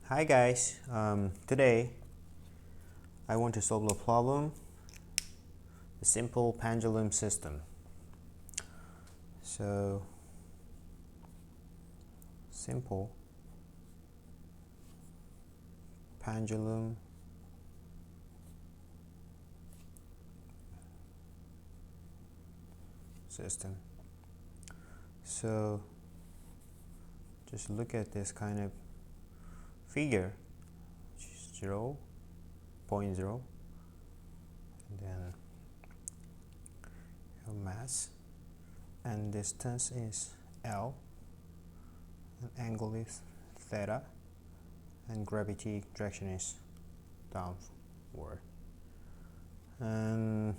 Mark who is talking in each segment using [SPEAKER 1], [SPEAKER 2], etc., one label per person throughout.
[SPEAKER 1] Hi guys, today I want to solve a problem, a simple pendulum system. So, simple pendulum system. So, just look at this kind of figure, which is 0, 0.0, and then your mass, and distance is L, and angle is theta, and gravity direction is downward. And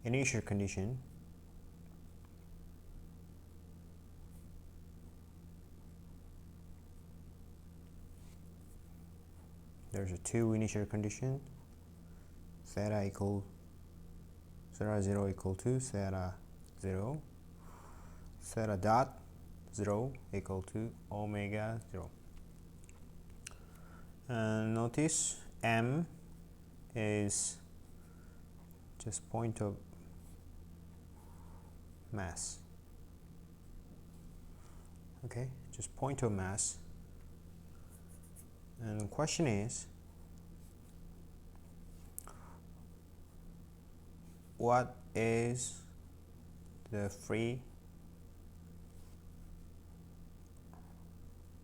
[SPEAKER 1] initial condition, there's a two initial condition, theta 0 equal to theta 0, theta dot 0 equal to omega 0. And notice m is just point of mass. Okay, just point of mass. And the question is, what is the free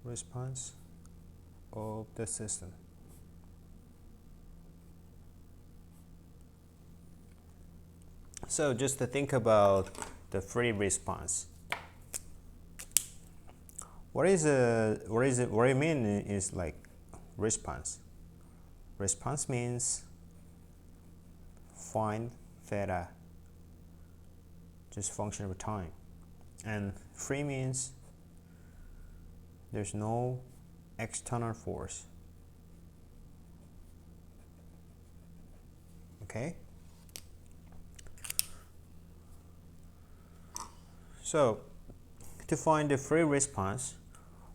[SPEAKER 1] response of the system? So just to think about the free response. What I mean is like response. Response means find theta, just function of time, and free means there's no external force. Okay, so to find the free response,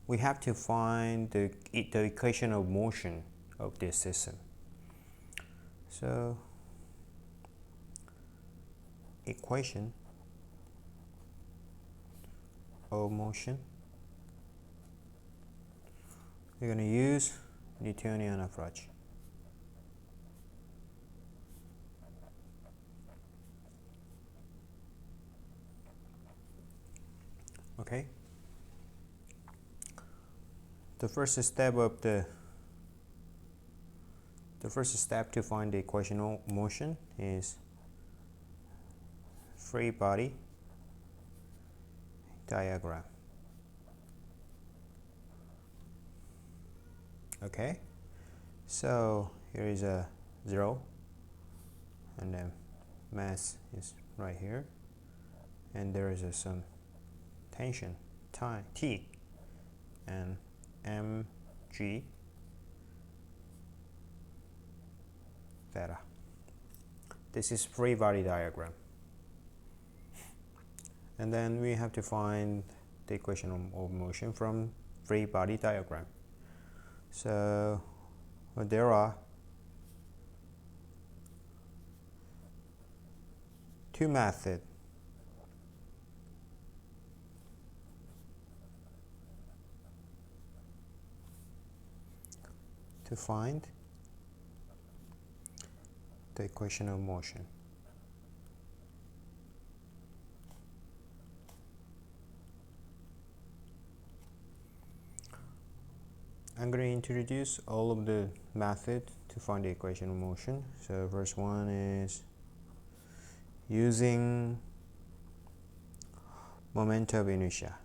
[SPEAKER 1] we have to find the equation of motion of this system. So equation of motion, we're going to use Newtonian approach. Okay, the first step to find the equation of motion is free body diagram. Okay, so here is a 0, and then mass is right here, and there is some tension time T, and mg theta. This is free body diagram. And then we have to find the equation of motion from free body diagram. So there are two methods to find the equation of motion. I'm going to introduce all of the methods to find the equation of motion. So first one is using moment of inertia.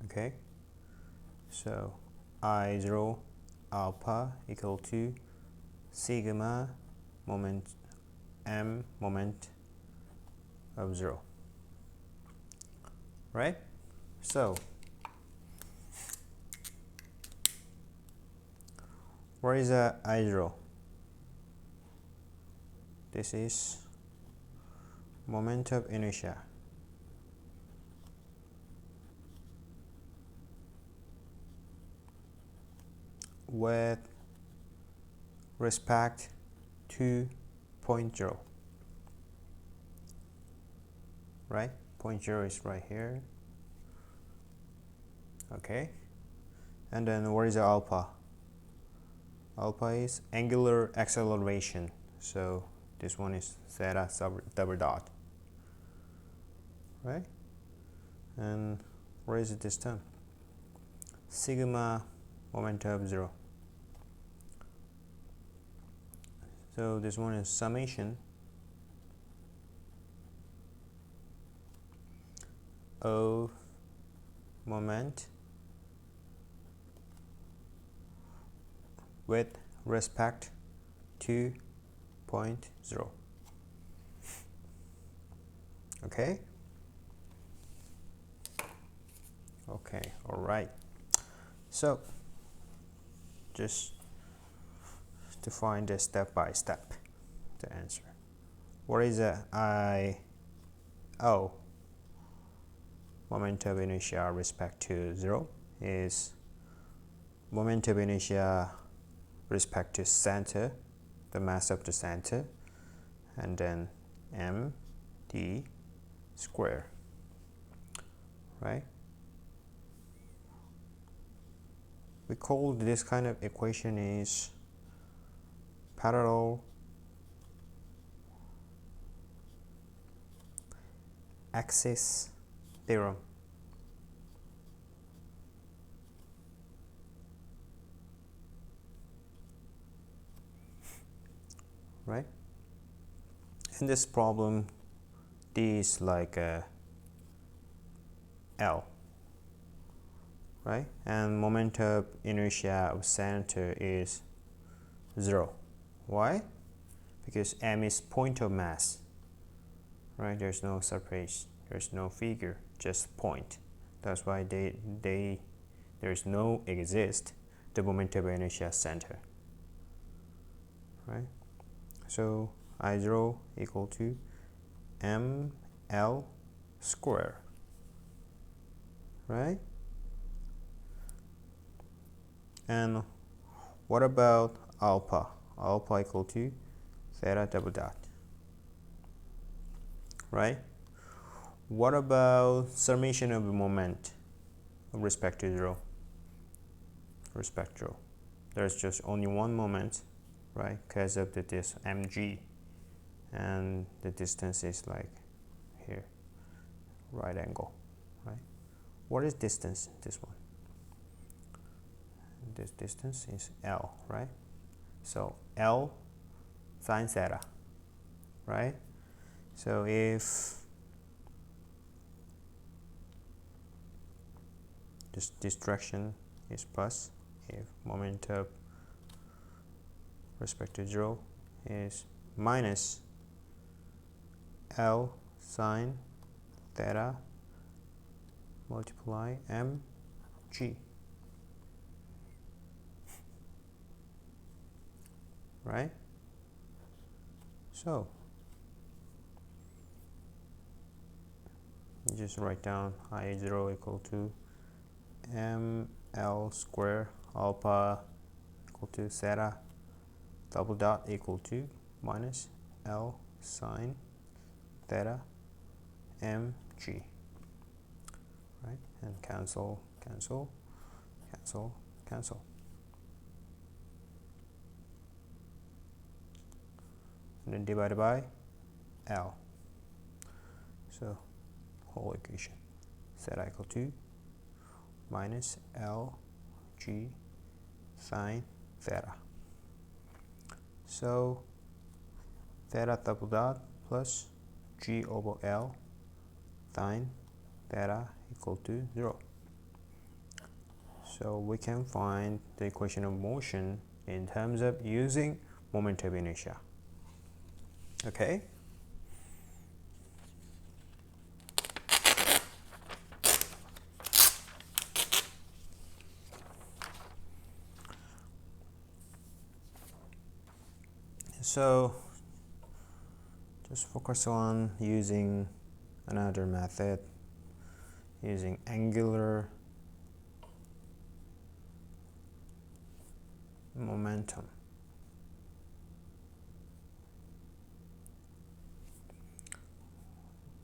[SPEAKER 1] Okay, so I0 alpha equal to sigma moment m moment of 0, right? So where is I0? This is moment of inertia with respect to point 0, right? Point 0 is right here. Okay, and then what is the alpha? Alpha is angular acceleration, so this one is theta double dot, right? And what is this term? Sigma moment of 0. So this one is summation of moment with respect to point 0. Okay? Okay, all right. So just to find a step by step the answer. What is the IO moment of inertia respect to 0 is moment of inertia respect to center, the mass of the center, and then md square, right? We call this kind of equation is parallel axis theorem. Right? In this problem, D is like a L, right? And moment of inertia of center is 0. Why? Because M is point of mass, right? There's no surface, there's no figure, just point. That's why there's no exist the moment of inertia center, right? So I0 equal to ml square, right? And what about alpha? Alpha equal to theta double dot, right? What about summation of the moment with respect to 0? Respect 0. There's just only one moment, right? Because of this mg, and the distance is like here, right angle, right? What is distance? This one. This distance is L, right? So L sine theta, right? So if this direction is plus, if moment of respect to 0 is minus L sine theta multiply mg, right? So you just write down I0 equal to ml square alpha equal to theta double dot equal to minus L sine theta mg, right? And cancel, cancel, cancel, cancel. And then divided by L. So whole equation, theta equal to minus L g sine theta. So theta double dot plus g over L sine theta equal to 0. So we can find the equation of motion in terms of using moment of inertia. Okay? So Just focus on using another method, using angular momentum.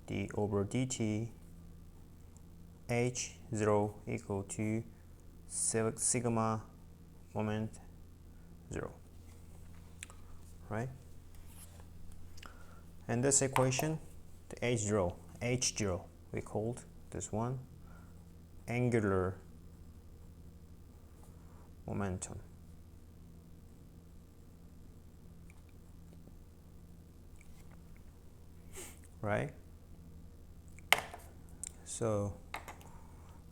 [SPEAKER 1] d over dt h0 equal to sigma moment 0, right? And this equation, the h0 we called this one angular momentum, right? So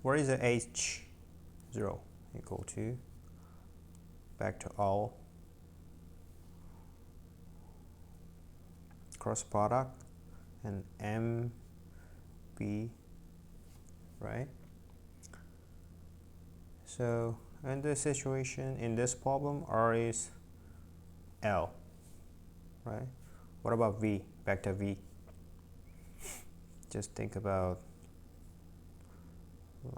[SPEAKER 1] what is the h0 equal to? Back to all cross product and mb, right? So in this situation, in this problem, r is l, right? What about v? Back to v. Just think about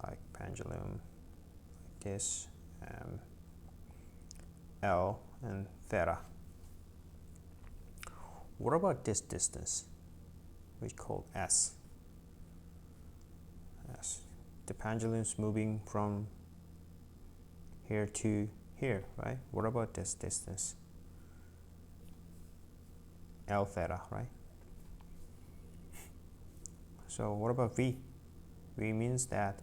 [SPEAKER 1] like pendulum like this, L and theta. What about this distance, which called S? S. The pendulum's moving from here to here, right? What about this distance? L theta, right? So what about V? V means that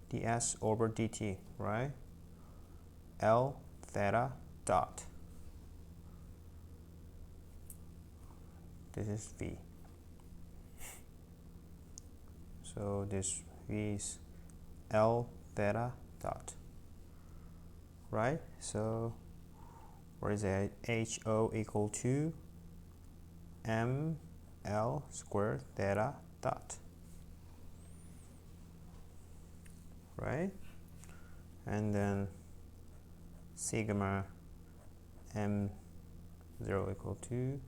[SPEAKER 1] ds over dt, right? L theta dot. This is V. So this V is L theta dot, right? So what is that? HO equal to M L squared theta dot, right? And then sigma M0 equal to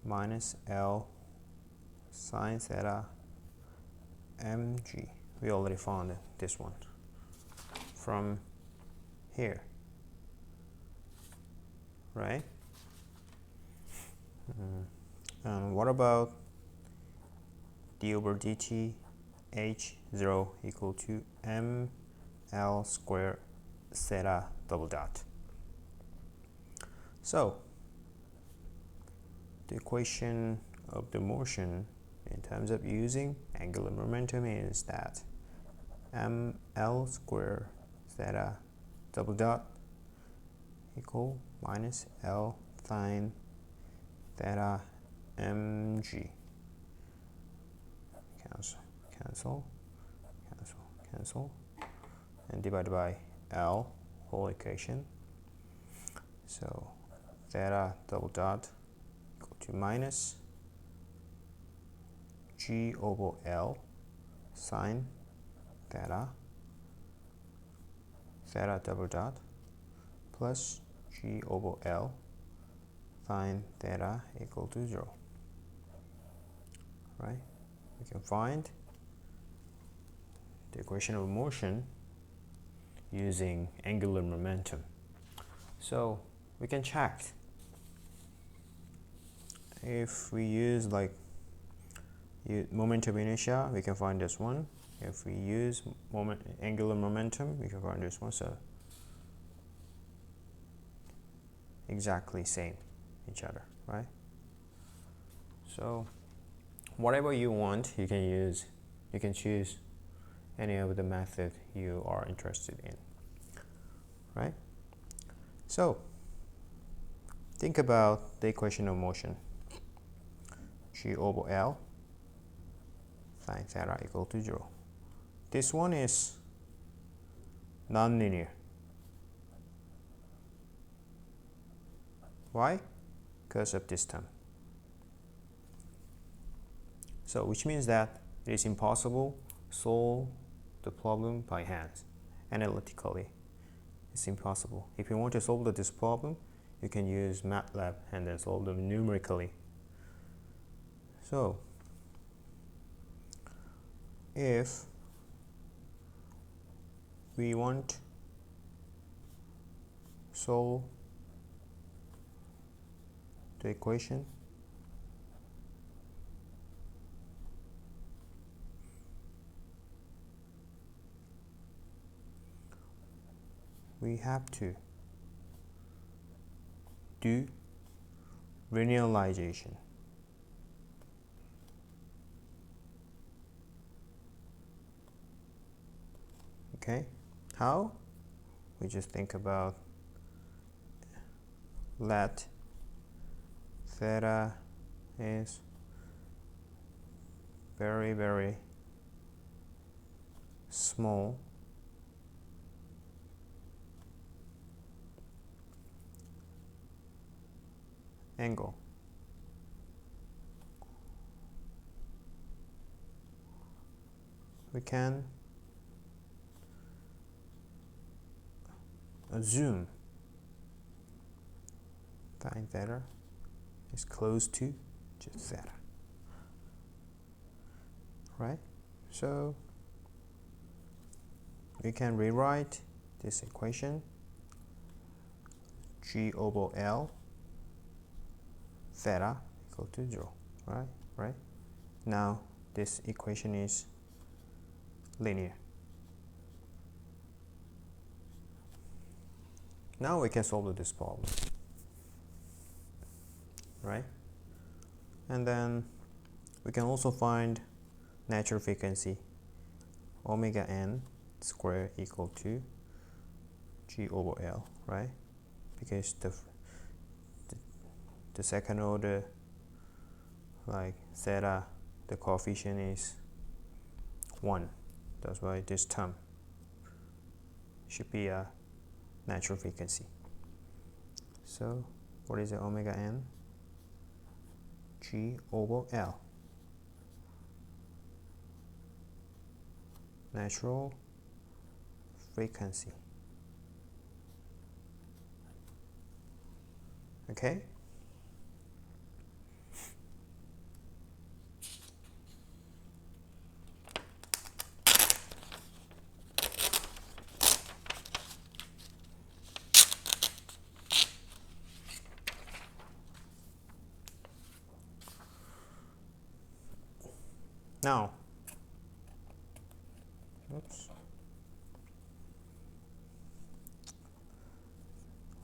[SPEAKER 1] minus L sine theta mg. We already found this one from here, right? And what about d over dt h0 equal to ml squared theta double dot? So the equation of the motion in terms of using angular momentum is that ml squared theta double dot equal minus L sine theta mg. Cancel, and divided by L whole equation. So theta double dot equal to minus G over L sine theta double dot plus G over L sine theta equal to 0, right? We can find the equation of motion using angular momentum. So we can check if we use like moment of inertia, we can find this one. If we use angular momentum, we can find this one. So exactly same each other, right? So whatever you want, you can use. You can choose any of the method you are interested in, right? So think about the equation of motion. G over L sine theta equal to 0. This one is non-linear. Why? Because of this term. So which means that it is impossible to solve the problem by hand, analytically. It's impossible. If you want to solve this problem, you can use MATLAB and then solve them numerically. So if we want to solve the equation, we have to do linearization. Okay, how? We just think about let theta is very, very small angle. We can assume sin theta is close to just theta, right? So we can rewrite this equation G over L theta equal to 0, right? Now this equation is linear. Now we can solve this problem, right? And then we can also find natural frequency omega n squared equal to G over L, right? Because the second order, like theta, the coefficient is 1. That's why this term should be a natural frequency. So what is the omega n? G over L, natural frequency. Okay? Now,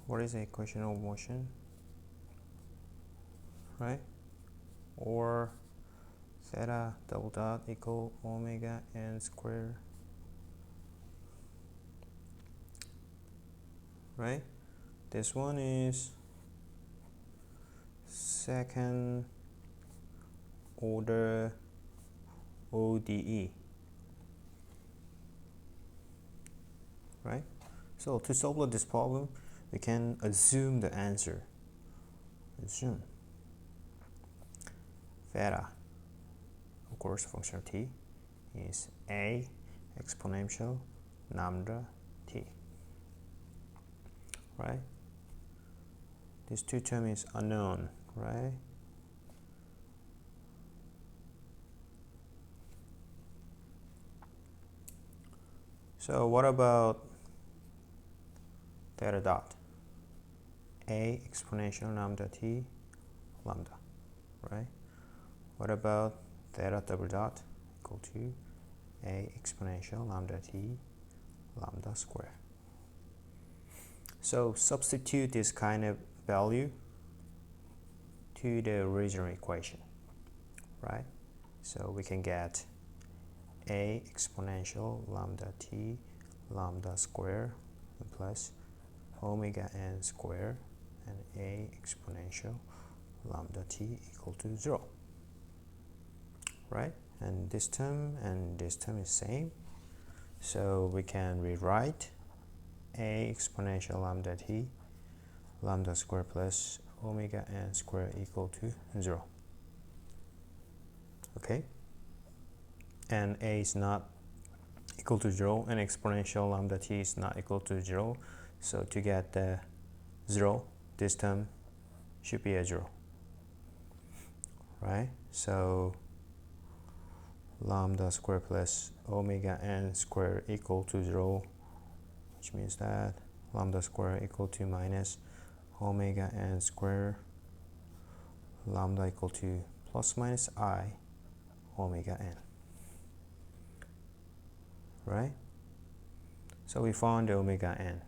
[SPEAKER 1] what is the equation of motion, right? Or theta double dot equal omega n squared, right? This one is second order ODE, right? So to solve this problem, we can assume the answer. Assume theta, of course, function of t is a exponential lambda t, right? This two term is unknown, right? So what about theta dot? A exponential lambda t lambda, right? What about theta double dot equal to a exponential lambda t lambda square? So substitute this kind of value to the original equation, right? So we can get a exponential lambda t lambda square plus omega n square and a exponential lambda t equal to 0, right? And this term is same, so we can rewrite a exponential lambda t lambda square plus omega n square equal to 0. Okay, and a is not equal to 0 and exponential lambda t is not equal to 0, so to get the 0 this term should be a 0, right? So lambda square plus omega n square equal to 0, which means that lambda square equal to minus omega n square, lambda equal to plus minus I omega n, right? So we found omega n.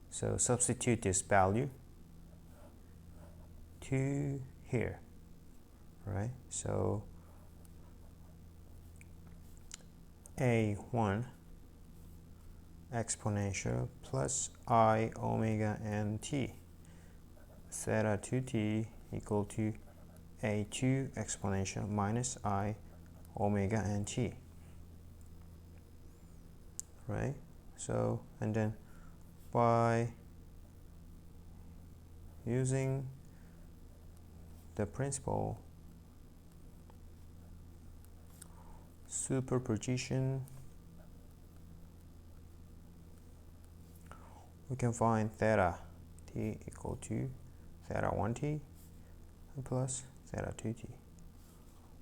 [SPEAKER 1] So substitute this value to here, right? So a1 exponential plus I omega n t theta 2t equal to a2 exponential minus I omega n t, right? So, and then by using the principle superposition, we can find theta t equal to theta 1t plus theta 2t.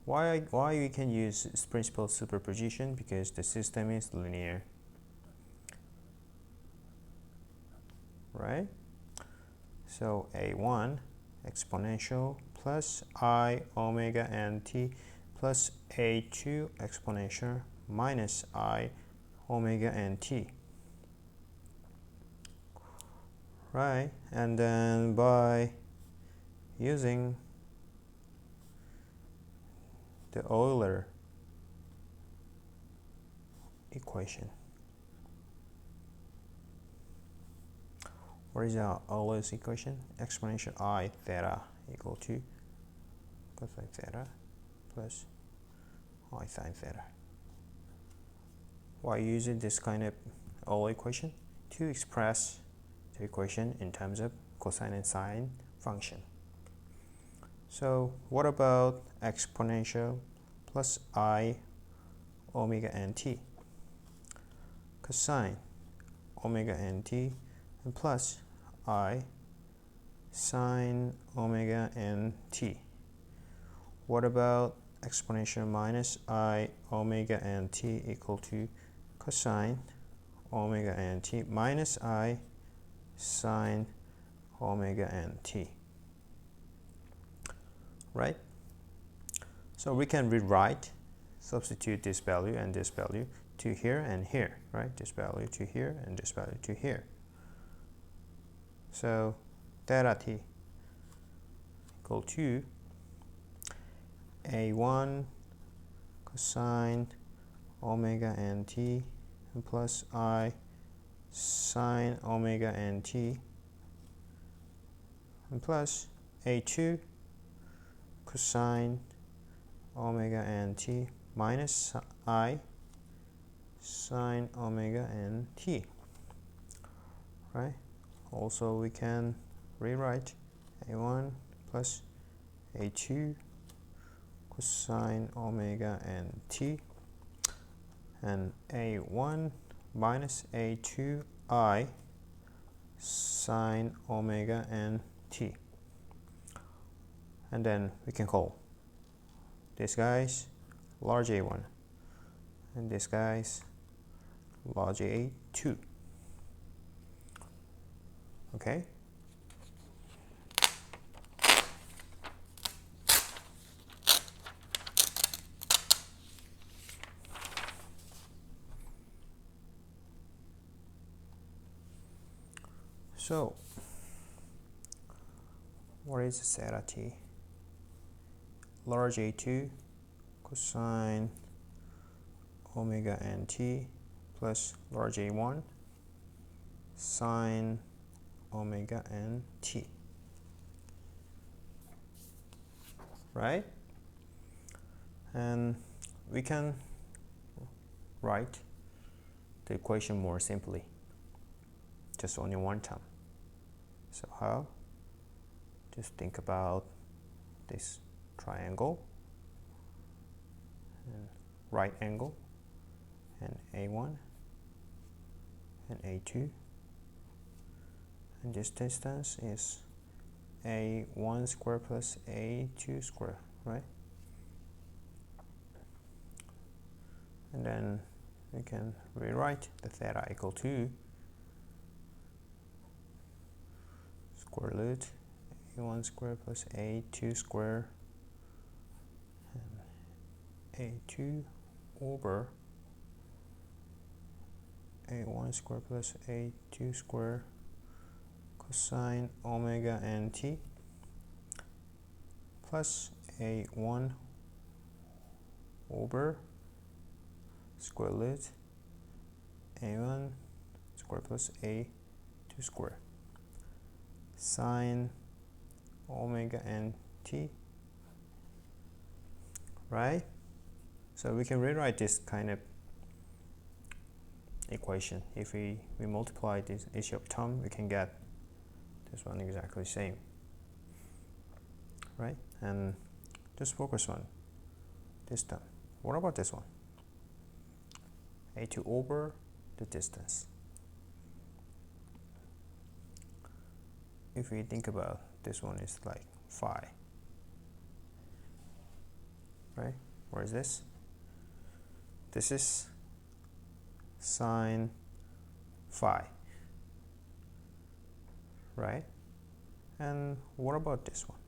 [SPEAKER 1] Why we can use this principle superposition? Because the system is linear, right? So a1 exponential plus I omega n t plus a2 exponential minus I omega n t, right? And then by using the Euler equation, what is our Euler's equation? Exponential I theta equal to cosine theta plus I sine theta. Why using this kind of Euler equation? To express the equation in terms of cosine and sine function. So what about exponential plus I omega n t? Cosine omega n t and plus I sine omega n t. What about exponential minus I omega n t equal to cosine omega n t minus I sine omega n t, right? So we can rewrite, substitute this value and this value to here and here, right? This value to here and this value to here. So theta t equal to a1 cosine omega n t and plus I sine omega n t and plus a2 cosine omega n t minus I sine omega n t, right? Also we can rewrite a1 plus a2 cosine omega n t and a1 minus a2 I sine omega n t, and then we can call this guy's large A1 and this guy's large A2. Okay. So what is theta t? Large A2 cosine omega n t plus large A1 sine omega n t, right? And we can write the equation more simply, just only one term. So how? Just think about this triangle and right angle and A1 and A2 and this distance is a1 square plus a2 square, right? And then we can rewrite the theta equal to square root a1 square plus a2 square and a2 over a1 square plus a2 square cosine omega n t plus a1 over square root a1 square plus a2 square sine omega n t, right? So we can rewrite this kind of equation. If we multiply this issue of term, we can get this one exactly the same, right? And just focus on this term. What about this one? A2 over the distance. If we think about this one is like phi, right? Where is this? This is sine phi, right? And what about this one?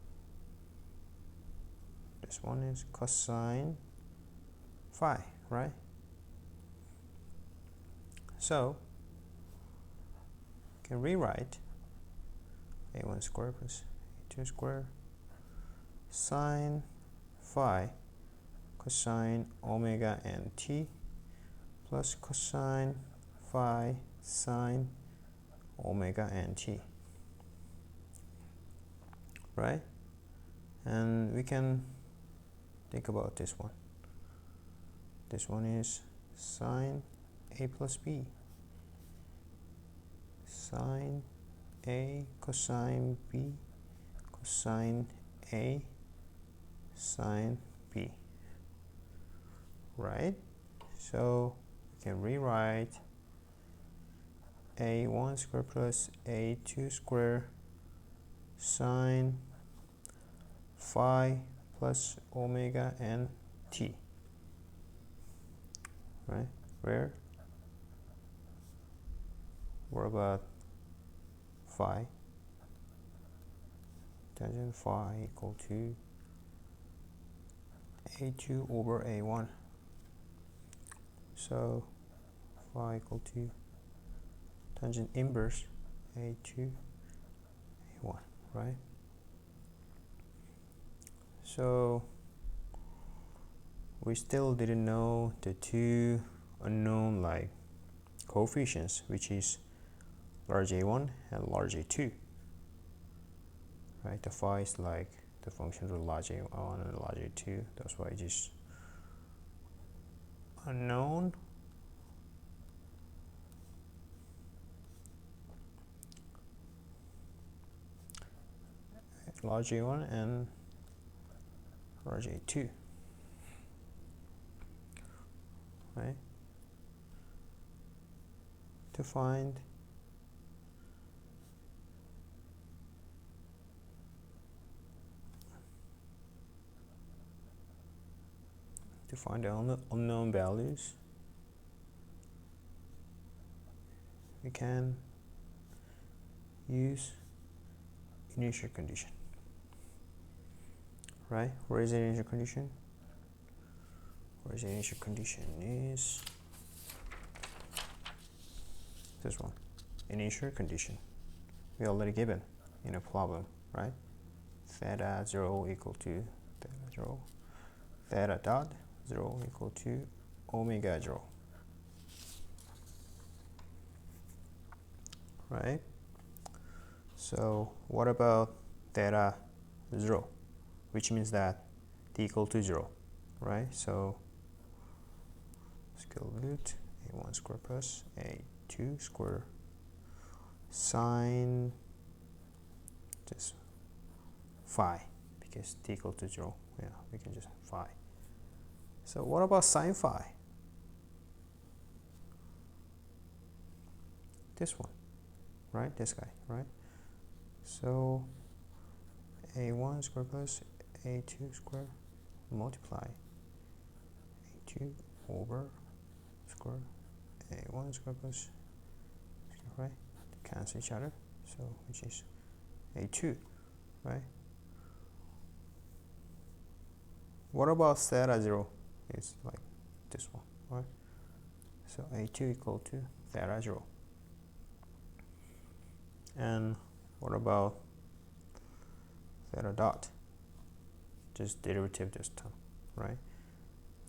[SPEAKER 1] This one is cosine phi, right? So you can rewrite a1 square plus a2 square sine phi cosine omega n t plus cosine phi sine omega n t, right? And we can think about this one. This one is sine a plus b, sine a cosine b cosine a sine b, right? So we can rewrite a1 square plus a2 square sine phi plus omega n t, right? What about phi? Tangent phi equal to a2 over a1. So phi equal to tangent inverse a2 a1, right? So we still didn't know the two unknown like coefficients, which is large a1 and large a2, right? The phi is like the function of large a1 and large a2. That's why it is unknown. Large a1 and large a2, right? To find the unknown values, we can use initial condition, right? Where is the initial condition? Where is the initial condition is this one. Initial condition we already given in a problem, right? Theta 0 equal to theta 0, theta dot 0 equal to omega 0, right? So what about theta 0, which means that t equal to 0, right? So square root a1 square plus a2 square sine just phi, because t equal to 0, yeah, we can just phi. So what about sine phi? This one, right? This guy, right? So a1 square plus a2 square multiply a2 over square a1 square plus, right? Cancel each other, so which is a2, right? What about theta 0? It's like this one, right? So a2 equal to theta 0. And what about theta dot? Just derivative this time, right?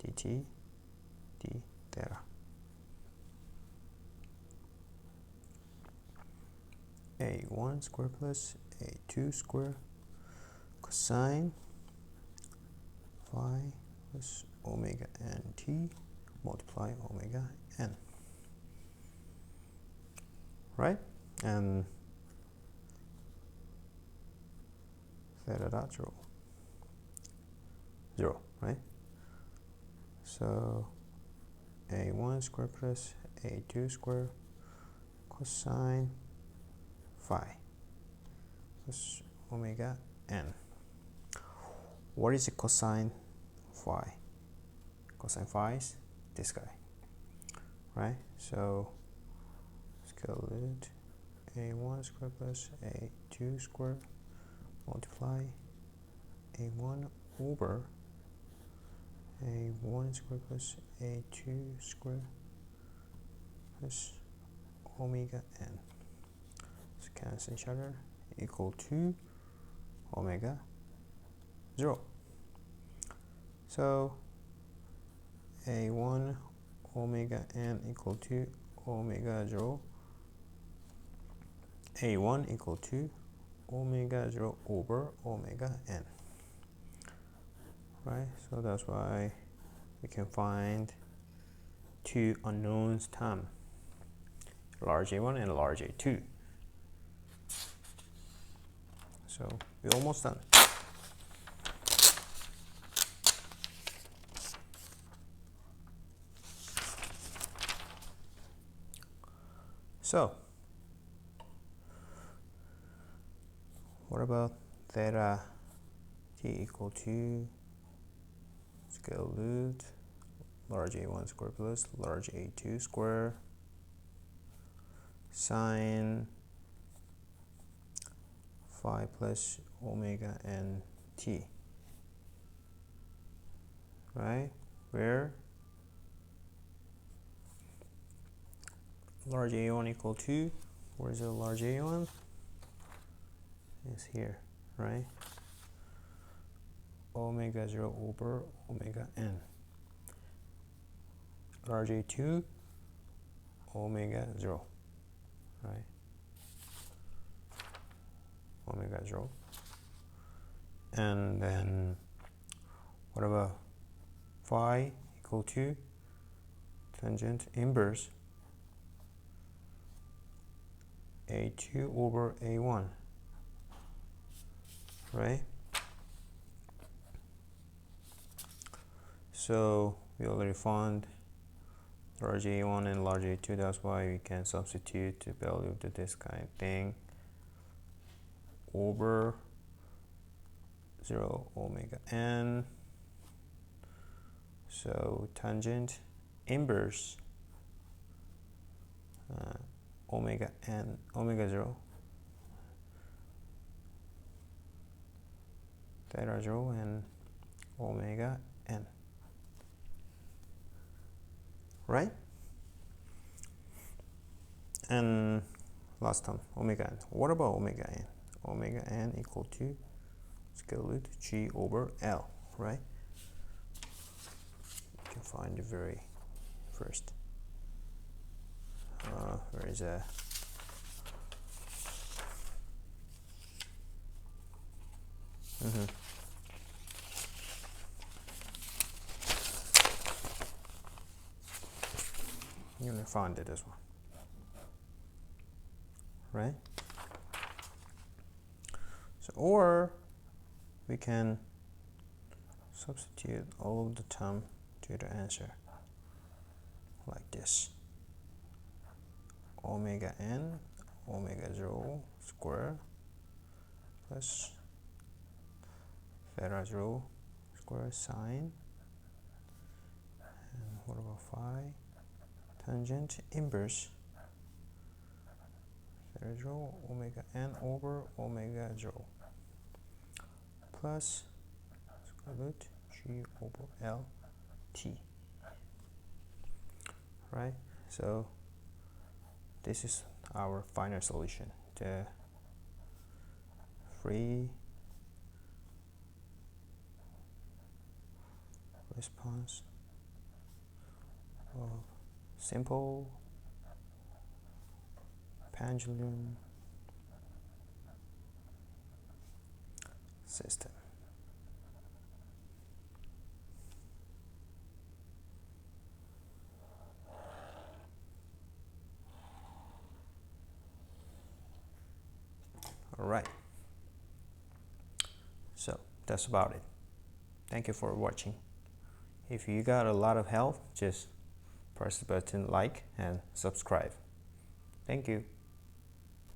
[SPEAKER 1] dt d theta. a1 square plus a2 square cosine phi plus omega n t multiply omega n, right? And theta dot 0, 0, right? So a1 square plus a2 square cosine phi plus omega n. What is the cosine phi? Cosine phi is this guy, right? So calculate a1 square plus a2 square multiply a1 over a1 square plus a2 square plus omega n. So cancel each other, equal to omega 0. So a1 omega n equal to omega 0, a1 equal to omega 0 over omega n, right? So that's why we can find two unknowns term, large a1 and large a2. So we're almost done. So what about theta t equal to square root large a1 square plus large a2 square sine phi plus omega n t, right? Where large a1 equal to, where is the large a1? It's here, right? Omega 0 over omega n. Large a2 omega 0, right? Omega 0. And then what about phi equal to tangent inverse a2 over a1, right? So we already found large a1 and large a2, that's why we can substitute the value of this kind of thing over 0 omega n. So tangent inverse omega n, omega 0 theta 0 and omega n, right? And last time omega n. What about omega n? Omega n equal to square root g over l, right? You can find the very first. Where is that? You're gonna find it this one, right? So, or we can substitute all of the term to the answer like this: omega n omega 0 square plus Faraday rule square sine, and what about phi? Tangent inverse Faraday rule omega n over omega 0 plus square root g over L t. Right, so this is our final solution, the free response of simple pendulum system. All right, so that's about it. Thank you for watching. If you got a lot of help, just press the button like and subscribe. Thank you.